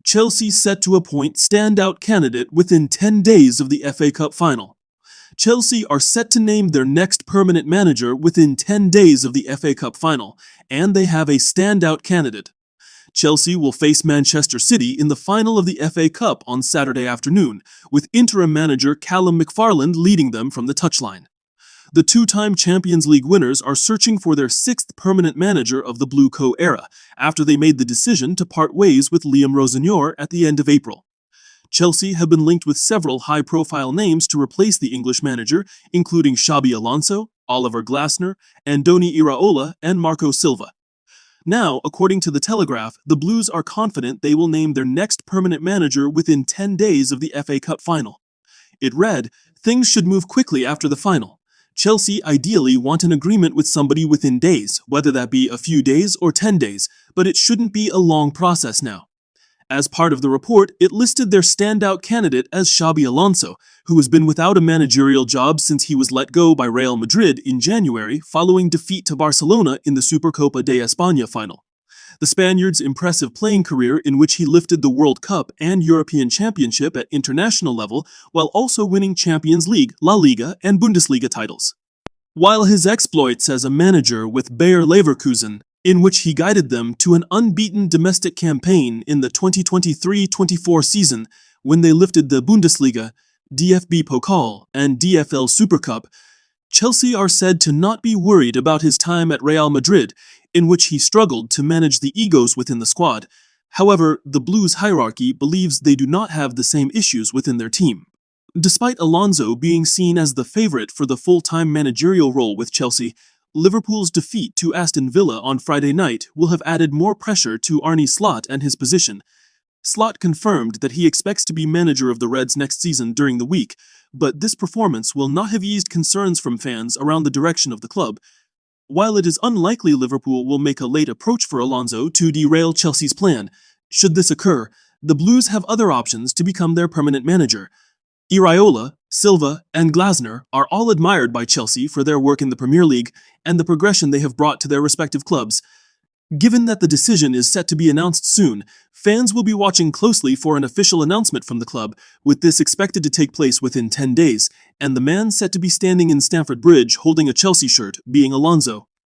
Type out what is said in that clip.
Chelsea set to appoint standout candidate within 10 days of the FA Cup final. Chelsea are set to name their next permanent manager within 10 days of the FA Cup final, and they have a standout candidate. Chelsea will face Manchester City in the final of the FA Cup on Saturday afternoon, with interim manager Callum McFarland leading them from the touchline. The two-time Champions League winners are searching for their sixth permanent manager of the Blue Co era, after they made the decision to part ways with Liam Rossignol at the end of April. Chelsea have been linked with several high-profile names to replace the English manager, including Xabi Alonso, Oliver Glasner, Andoni Iraola, and Marco Silva. Now, according to The Telegraph, the Blues are confident they will name their next permanent manager within 10 days of the FA Cup final. It read, "Things should move quickly after the final. Chelsea ideally want an agreement with somebody within days, whether that be a few days or 10 days, but it shouldn't be a long process now." As part of the report, it listed their standout candidate as Xabi Alonso, who has been without a managerial job since he was let go by Real Madrid in January following defeat to Barcelona in the Supercopa de España final. The Spaniard's impressive playing career, in which he lifted the World Cup and European Championship at international level, while also winning Champions League, La Liga, and Bundesliga titles. While his exploits as a manager with Bayer Leverkusen, in which he guided them to an unbeaten domestic campaign in the 2023-24 season when they lifted the Bundesliga, DFB Pokal, and DFL Super Cup, Chelsea are said to not be worried about his time at Real Madrid, in which he struggled to manage the egos within the squad. However, the Blues hierarchy believes they do not have the same issues within their team. Despite Alonso being seen as the favorite for the full-time managerial role with Chelsea, Liverpool's defeat to Aston Villa on Friday night will have added more pressure to Arne Slot and his position. Slot confirmed that he expects to be manager of the Reds next season during the week, but this performance will not have eased concerns from fans around the direction of the club. While it is unlikely Liverpool will make a late approach for Alonso to derail Chelsea's plan, should this occur, the Blues have other options to become their permanent manager. Iraola, Silva, and Glasner are all admired by Chelsea for their work in the Premier League and the progression they have brought to their respective clubs. Given that the decision is set to be announced soon, fans will be watching closely for an official announcement from the club, with this expected to take place within 10 days, and the man set to be standing in Stamford Bridge holding a Chelsea shirt being Alonso.